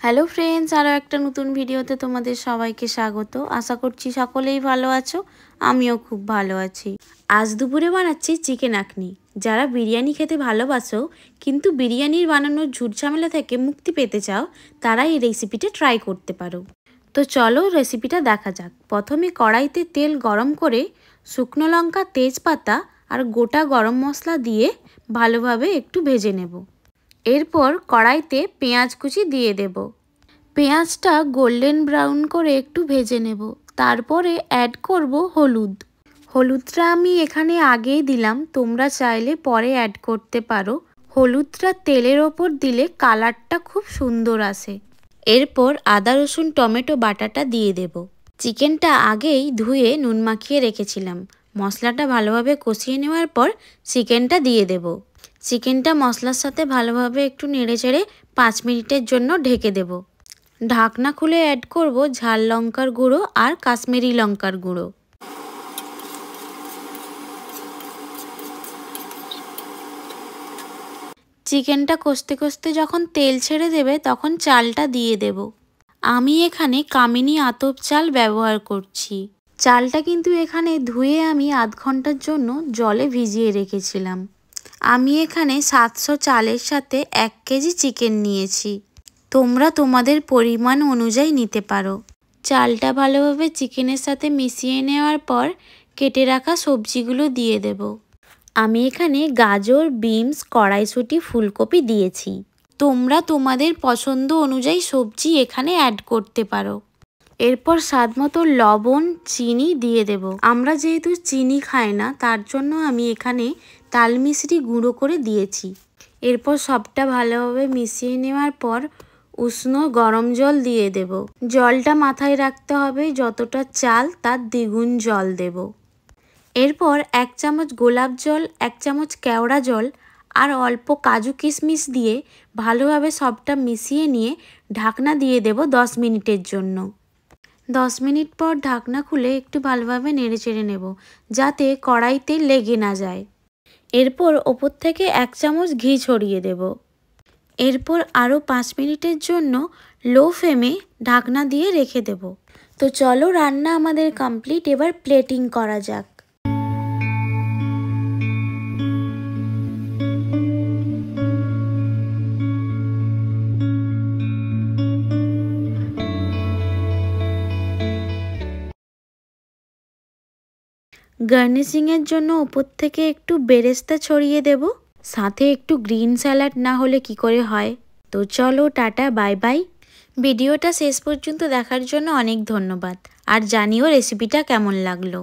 Hello friends, আরও একটা নতুন ভিডিওতে তোমাদের সবাইকে স্বাগত। আশা করছি সকলেই ভালো আছো, আমিও খুব ভালো আছি। আজ দুপুরে বানাচ্ছি চিকেন আখনি। যারা বিরিয়ানি খেতে ভালোবাসো কিন্তু বিরিয়ানির বানানোর ঝুট ঝামেলা থেকে মুক্তি পেতে চাও, তারা এই রেসিপিটা ট্রাই করতে পারো। তো চলো রেসিপিটা দেখা যাক। প্রথমে কড়াইতে তেল গরম করে শুকনো লঙ্কা, তেজপাতা আর গোটা গরম মশলা দিয়ে ভালোভাবে একটু ভেজে নেব। এরপর কড়াইতে পেঁয়াজ কুচি দিয়ে দেব। পেঁয়াজটা গোল্ডেন ব্রাউন করে একটু ভেজে নেব। তারপরে অ্যাড করব হলুদ। হলুদটা আমি এখানে আগেই দিলাম, তোমরা চাইলে পরে অ্যাড করতে পারো। হলুদটা তেলের ওপর দিলে কালারটা খুব সুন্দর আসে। এরপর আদা রসুন টমেটো বাটাটা দিয়ে দেব। চিকেনটা আগেই ধুয়ে নুন মাখিয়ে রেখেছিলাম। মশলাটা ভালোভাবে কষিয়ে নেওয়ার পর চিকেনটা দিয়ে দেব। চিকেনটা মশলার সাথে ভালোভাবে একটু নেড়েচেড়ে 5 মিনিটের জন্য ঢেকে দেব। ঢাকনা খুলে অ্যাড করব ঝাল লঙ্কার গুঁড়ো আর কাশ্মীরি লঙ্কার গুঁড়ো। চিকেনটা কষতে কষতে যখন তেল ছেড়ে দেবে তখন চালটা দিয়ে দেব। আমি এখানে কামিনী আতপ চাল ব্যবহার করছি। চালটা কিন্তু এখানে ধুয়ে আমি আধ ঘন্টার জন্য জলে ভিজিয়ে রেখেছিলাম। আমি এখানে 700 চালের সাথে 1 কেজি চিকেন নিয়েছি। তোমরা তোমাদের পরিমাণ অনুযায়ী নিতে পারো। চালটা ভালোভাবে চিকেনের সাথে মিশিয়ে নেওয়ার পর কেটে রাখা সবজিগুলো দিয়ে দেব। আমি এখানে গাজর, বিনস, কড়াইশুঁটি, ফুলকপি দিয়েছি। তোমরা তোমাদের পছন্দ অনুযায়ী সবজি এখানে অ্যাড করতে পারো। এরপর স্বাদমতো লবণ, চিনি দিয়ে দেব। আমরা যেহেতু চিনি খাই না, তার জন্য আমি এখানে তাল মিছরি গুঁড়ো করে দিয়েছি। এরপর সবটা ভালোভাবে মিশিয়ে নেওয়ার পর উষ্ণ গরম জল দিয়ে দেব। জলটা মাথায় রাখতে হবে, যতটা চাল তার দ্বিগুণ জল দেব। এরপর 1 চামচ গোলাপ জল, 1 চামচ কেওড়া জল আর অল্প কাজু কিশমিশ দিয়ে ভালোভাবে সবটা মিশিয়ে নিয়ে ঢাকনা দিয়ে দেব 10 মিনিটের জন্য। 10 মিনিট পর ঢাকনা খুলে একটু ভালোভাবে নেড়েচেড়ে নেব, যাতে কড়াইতে লেগে না যায়। এরপর ওপর থেকে 1 চামচ ঘি ছড়িয়ে দেব। এরপর আরও 5 মিনিটের জন্য লো ফ্লেমে ঢাকনা দিয়ে রেখে দেব। তো চলো, রান্না আমাদের কমপ্লিট। এবার প্লেটিং করা যাক। গার্নিশিংয়ের জন্য ওপর থেকে একটু বেরেস্তা ছড়িয়ে দেব। সাথে একটু গ্রিন স্যালাড না হলে কি করে হয়। তো চলো, টাটা, বাই বাই। ভিডিওটা শেষ পর্যন্ত দেখার জন্য অনেক ধন্যবাদ। আর জানিও রেসিপিটা কেমন লাগলো।